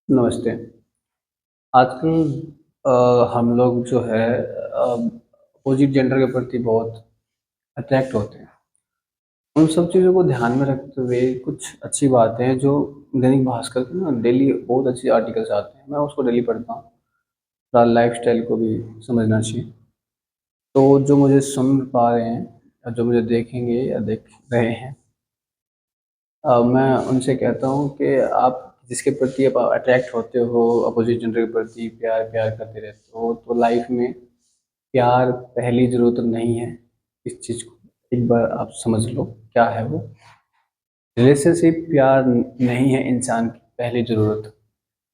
नमस्ते। आजकल हम लोग जो है अपोज़िट जेंडर के प्रति बहुत अट्रैक्ट होते हैं। उन सब चीज़ों को ध्यान में रखते हुए कुछ अच्छी बातें हैं जो दैनिक भास्कर पे ना डेली बहुत अच्छे आर्टिकल्स आते हैं। मैं उसको डेली पढ़ता हूँ। थोड़ा लाइफ़स्टाइल को भी समझना चाहिए। तो जो मुझे सुन पा रहे हैं या जो मुझे देखेंगे या देख रहे हैं, मैं उनसे कहता हूँ कि आप जिसके प्रति आप अट्रैक्ट होते हो, अपोज़िट जेंडर के प्रति प्यार-प्यार करते रहते हो, तो लाइफ़ में प्यार पहली ज़रूरत नहीं है। इस चीज़ को एक बार आप समझ लो, क्या है वो? रिलेशनशिप प्यार नहीं है इंसान की पहली ज़रूरत।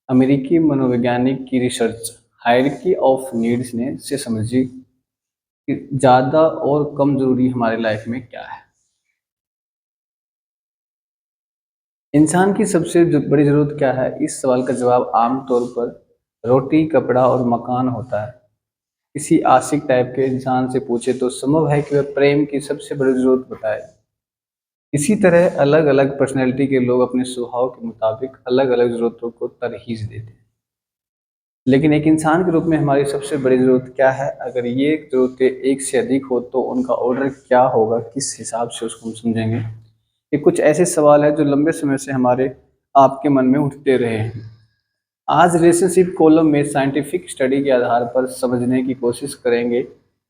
अमेरिकी मनोवैज्ञानिक की रिसर्च हायरार्की ऑफ नीड्स ने से समझी कि ज़्यादा और कम ज़रूरी हमारी लाइफ़ में क्या है। इंसान की सबसे बड़ी ज़रूरत क्या है? इस सवाल का जवाब आम तौर पर रोटी, कपड़ा और मकान होता है। किसी आशिक टाइप के इंसान से पूछे तो संभव है कि वह प्रेम की सबसे बड़ी ज़रूरत बताए। इसी तरह अलग-अलग पर्सनैलिटी के लोग अपने स्वभाव के मुताबिक अलग-अलग ज़रूरतों को तरहीज़ देते हैं। लेकिन एक इंसान के रूप में हमारी सबसे बड़ी ज़रूरत क्या है? अगर ये ज़रूरतें एक से अधिक हो तो उनका ऑर्डर क्या होगा? किस हिसाब से उसको हम समझेंगे? ये कुछ ऐसे सवाल हैं जो लंबे समय से हमारे आपके मन में उठते रहे हैं। आज रिलेशनशिप कॉलम में साइंटिफिक स्टडी के आधार पर समझने की कोशिश करेंगे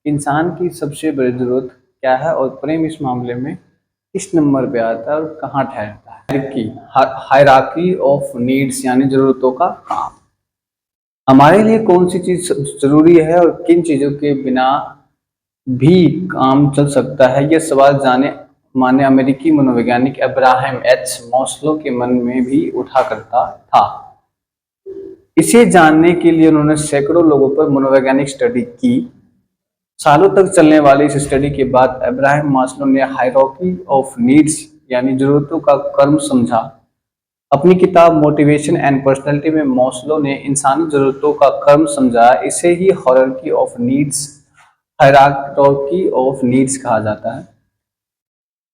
इंसान की सबसे बड़ी ज़रूरत क्या है और प्रेम इस मामले में किस नंबर पे आता है और कहाँ ठहरता है। हायरार्की ऑफ नीड्स यानी ज़रूरतों का काम। हमारे लिए कौन सी चीज़ ज़रूरी है और किन चीज़ों के बिना भी काम चल सकता है, यह सवाल जाने माने अमेरिकी मनोवैज्ञानिक अब्राहम एच मास्लो के मन में भी उठा करता था। इसे जानने के लिए उन्होंने सैकड़ों लोगों पर मनोवैज्ञानिक स्टडी की। सालों तक चलने वाली इस स्टडी के बाद अब्राहम मास्लो ने हायरार्की ऑफ नीड्स यानी जरूरतों का क्रम समझा। अपनी किताब मोटिवेशन एंड पर्सनैलिटी में मास्लो ने इंसानी जरूरतों का क्रम समझा। इसे ही हायरार्की ऑफ नीड्स कहा जाता है।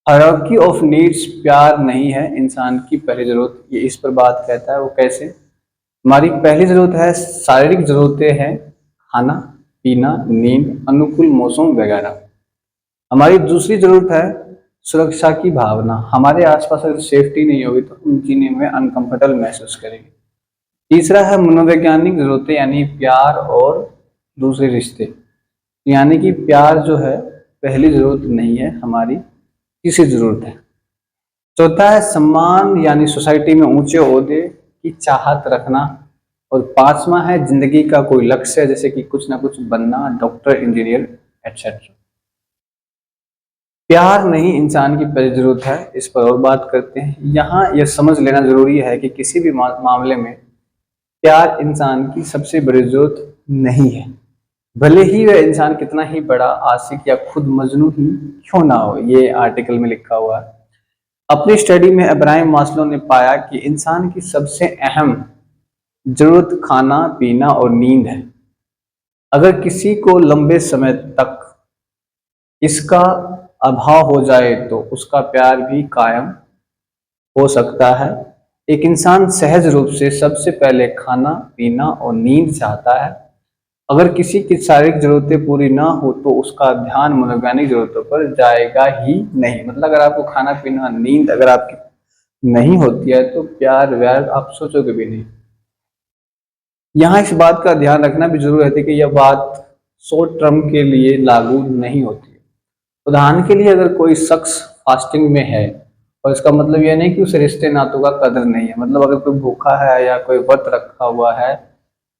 हायरार्की ऑफ नीड्स प्यार नहीं है इंसान की पहली जरूरत, ये इस पर बात कहता है। वो कैसे? हमारी पहली ज़रूरत है शारीरिक ज़रूरतें हैं, खाना, पीना, नींद, अनुकूल मौसम वगैरह। हमारी दूसरी ज़रूरत है सुरक्षा की भावना। हमारे आसपास अगर सेफ्टी नहीं होगी तो हम जीने में अनकंफर्टेबल महसूस करेंगे। तीसरा है मनोवैज्ञानिक ज़रूरतें यानी प्यार और दूसरे रिश्ते। यानी कि प्यार जो है पहली ज़रूरत नहीं है, हमारी तीसरी ज़रूरत है। चौथा है सम्मान यानी सोसाइटी में ऊंचे ओहदे की चाहत रखना। और पांचवा है जिंदगी का कोई लक्ष्य, जैसे कि कुछ ना कुछ बनना, डॉक्टर, इंजीनियर एटसेट्रा। प्यार नहीं इंसान की पहली जरूरत है, इस पर और बात करते हैं। यहाँ यह समझ लेना जरूरी है कि किसी भी मामले में प्यार इंसान की सबसे बड़ी जरूरत नहीं है, भले ही वह इंसान कितना ही बड़ा आशिक या खुद मजनू ही क्यों ना हो। ये आर्टिकल में लिखा हुआ है। अपनी स्टडी में अब्राहम मास्लो ने पाया कि इंसान की सबसे अहम जरूरत खाना, पीना और नींद है। अगर किसी को लंबे समय तक इसका अभाव हो जाए तो उसका प्यार भी कायम हो सकता है। एक इंसान सहज रूप से सबसे पहले खाना, पीना और नींद चाहता है। अगर किसी की शारीरिक जरूरतें पूरी ना हो तो उसका ध्यान मनोवैज्ञानिक जरूरतों पर जाएगा ही नहीं। मतलब अगर आपको खाना, पीना, नींद अगर आपकी नहीं होती है तो प्यार व्यार आप सोचोगे भी नहीं। यहाँ इस बात का ध्यान रखना भी जरूरी है कि यह बात शॉर्ट टर्म के लिए लागू नहीं होती है। उदाहरण के लिए अगर कोई शख्स फास्टिंग में है और इसका मतलब यह नहीं कि उसे रिश्ते नातों का कदर नहीं है। मतलब अगर कोई भूखा है या कोई व्रत रखा हुआ है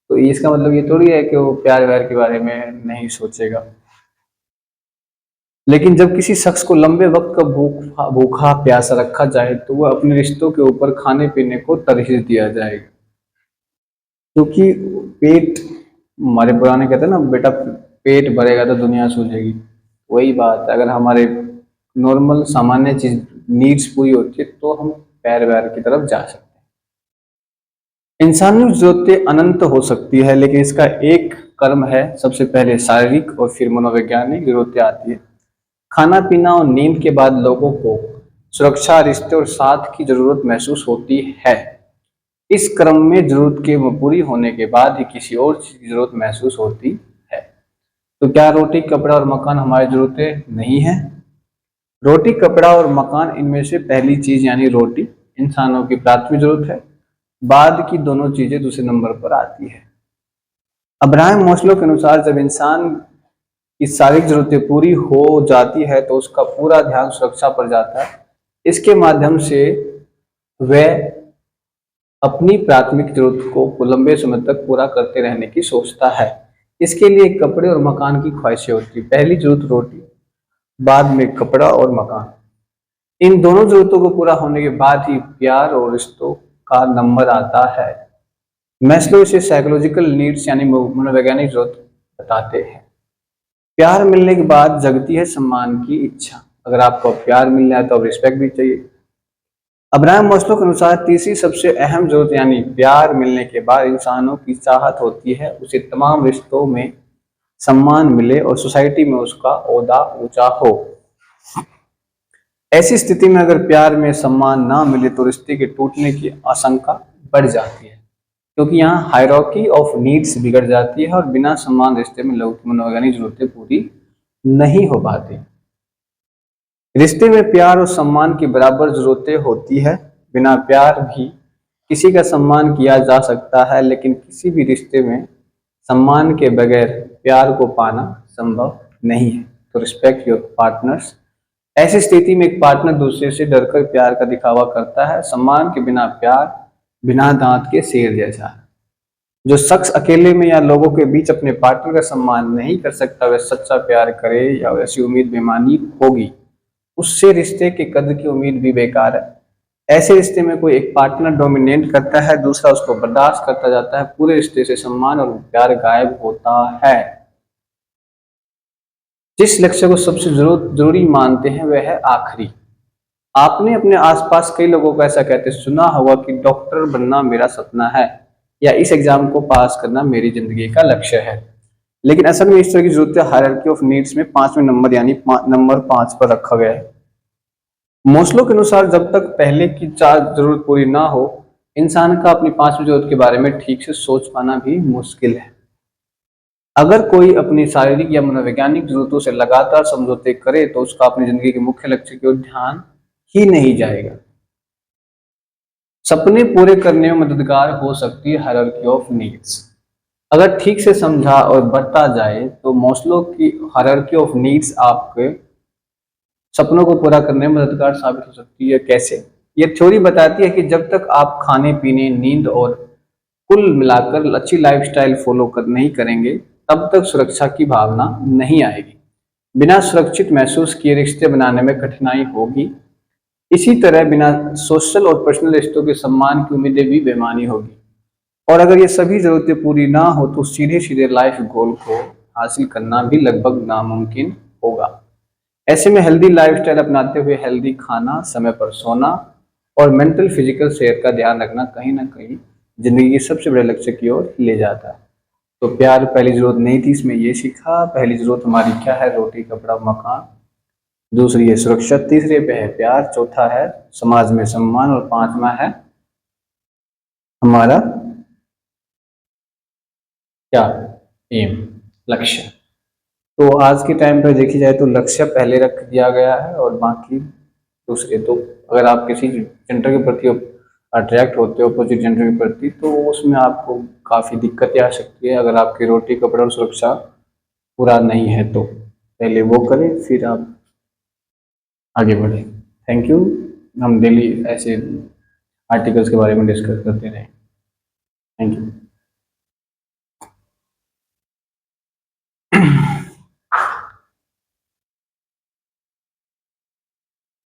तो इसका मतलब ये थोड़ी है कि वो प्यार व्यार के बारे में नहीं सोचेगा। लेकिन जब किसी शख्स को लंबे वक्त का भूखा प्यासा रखा जाए तो वह अपने रिश्तों के ऊपर खाने पीने को तरजीह दिया जाएगा, क्योंकि पेट, हमारे पुराने कहते हैं ना, बेटा पेट भरेगा तो दुनिया सूझेगी। वही बात है, अगर हमारे नॉर्मल सामान्य चीज नीड्स पूरी होती है तो हम पैर वैर की तरफ जा सकते हैं। इंसानी जरूरतें अनंत हो सकती है, लेकिन इसका एक कर्म है। सबसे पहले शारीरिक और फिर मनोवैज्ञानिक जरूरतें आती है। खाना पीना और नींद के बाद लोगों को सुरक्षा, रिश्ते और साथ की जरूरत महसूस होती है। इस क्रम में जरूरत के पूरी होने के बाद ही किसी और चीज की जरूरत महसूस होती है। तो क्या रोटी, कपड़ा और मकान हमारी जरूरतें नहीं है? रोटी, कपड़ा और मकान इनमें से पहली चीज यानी रोटी इंसानों की प्राथमिक जरूरत है। बाद की दोनों चीजें दूसरे नंबर पर आती है। अब्राहम मास्लो के अनुसार जब इंसान की शारीरिक जरूरतें पूरी हो जाती है तो उसका पूरा ध्यान सुरक्षा पर जाता है। इसके माध्यम से वह अपनी प्राथमिक जरूरत को लंबे समय तक पूरा करते रहने की सोचता है। इसके लिए कपड़े और मकान की ख्वाहिशें होती है। पहली जरूरत रोटी, बाद में कपड़ा और मकान। इन दोनों जरूरतों को पूरा होने के बाद ही प्यार और रिश्तों का नंबर आता है। मैस्लो इसे साइकोलॉजिकल नीड्स यानी मनोवैज्ञानिक जरूरत बताते हैं। प्यार मिलने के बाद जगती है सम्मान की इच्छा। अगर आपको प्यार मिल रहा है तो अब रिस्पेक्ट भी चाहिए। अब्राहम मास्लो के अनुसार तीसरी सबसे अहम जरूरत यानी प्यार मिलने के बाद इंसानों की चाहत होती है उसे तमाम रिश्तों में सम्मान मिले और सोसाइटी में उसका ओहदा ऊंचा हो। ऐसी स्थिति में अगर प्यार में सम्मान ना मिले तो रिश्ते के टूटने की आशंका बढ़ जाती है, क्योंकि यहाँ हायरार्की ऑफ नीड्स बिगड़ जाती है और बिना सम्मान रिश्ते में लौकिक मनोवैज्ञानिक जरूरतें पूरी नहीं हो पाती। रिश्ते में प्यार और सम्मान की बराबर जरूरतें होती है। बिना प्यार भी किसी का सम्मान किया जा सकता है, लेकिन किसी भी रिश्ते में सम्मान के बगैर प्यार को पाना संभव नहीं है। तो रिस्पेक्ट योर पार्टनर्स। ऐसी स्थिति में एक पार्टनर दूसरे से डरकर प्यार का दिखावा करता है। सम्मान के बिना प्यार बिना दांत के शेर जैसा है। जो शख्स अकेले में या लोगों के बीच अपने पार्टनर का सम्मान नहीं कर सकता वह सच्चा प्यार करे या वैसी उम्मीद बेमानी होगी। उससे रिश्ते के कद्र की उम्मीद भी बेकार है। ऐसे रिश्ते में कोई एक पार्टनर डोमिनेट करता है, दूसरा उसको बर्दाश्त करता जाता है, पूरे रिश्ते से सम्मान और प्यार गायब होता है। जिस लक्ष्य को सबसे जरूरी मानते हैं वह है आखिरी। आपने अपने आसपास कई लोगों को ऐसा कहते सुना होगा कि डॉक्टर बनना मेरा सपना है या इस एग्जाम को पास करना मेरी जिंदगी का लक्ष्य है। लेकिन असल में इस तरह की जरूरतें हायरार्की ऑफ नीड्स में 5वें नंबर यानी नंबर 5 पर रखा गया है। मोस्लो के अनुसार जब तक पहले की 4 जरूरत पूरी ना हो इंसान का अपनी 5वीं जरूरत के बारे में ठीक से सोच पाना भी मुश्किल है। अगर कोई अपनी शारीरिक या मनोवैज्ञानिक जरूरतों से लगातार समझौते करे तो उसका अपनी जिंदगी के मुख्य लक्ष्य की ओर ध्यान ही नहीं जाएगा। सपने पूरे करने में मददगार हो सकती है हायरार्की ऑफ नीड्स। अगर ठीक से समझा और बढ़ता जाए तो मोस्लो की हायरार्की ऑफ नीड्स आपके सपनों को पूरा करने में मददगार साबित हो सकती है। कैसे? ये थ्योरी बताती है कि जब तक आप खाने पीने, नींद और कुल मिलाकर अच्छी लाइफस्टाइल फॉलो नहीं करेंगे तब तक सुरक्षा की भावना नहीं आएगी। बिना सुरक्षित महसूस किए रिश्ते बनाने में कठिनाई होगी। इसी तरह बिना सोशल और पर्सनल रिश्तों के सम्मान की उम्मीदें भी बेमानी होगी। और अगर ये सभी जरूरतें पूरी ना हो तो सीधे सीधे लाइफ गोल को हासिल करना भी लगभग नामुमकिन होगा। ऐसे में हेल्दी लाइफस्टाइल अपनाते हुए हेल्दी खाना, समय पर सोना और मेंटल फिजिकल सेहत का ध्यान रखना कहीं ना कहीं जिंदगी के सबसे बड़े लक्ष्य की ओर ले जाता है। तो प्यार पहली जरूरत नहीं थी, इसमें ये सीखा। पहली जरूरत हमारी क्या है? रोटी, कपड़ा, मकान। दूसरी है सुरक्षा, तीसरे पे है प्यार, चौथा है समाज में सम्मान और 5वां है हमारा क्या? एम, लक्ष्य। तो आज के टाइम पर देखी जाए तो लक्ष्य पहले रख दिया गया है और बाकी दूसरे। तो अगर आप किसी जेंडर के प्रति अट्रैक्ट होते हो, अपोजिट जेंडर के प्रति, तो उसमें आपको काफ़ी दिक्कतें आ सकती है। अगर आपकी रोटी, कपड़ा और सुरक्षा पूरा नहीं है तो पहले वो करें फिर आप आगे बढ़ें। Thank you. हम डेली ऐसे आर्टिकल्स के बारे में डिस्कस करते रहें। Thank you.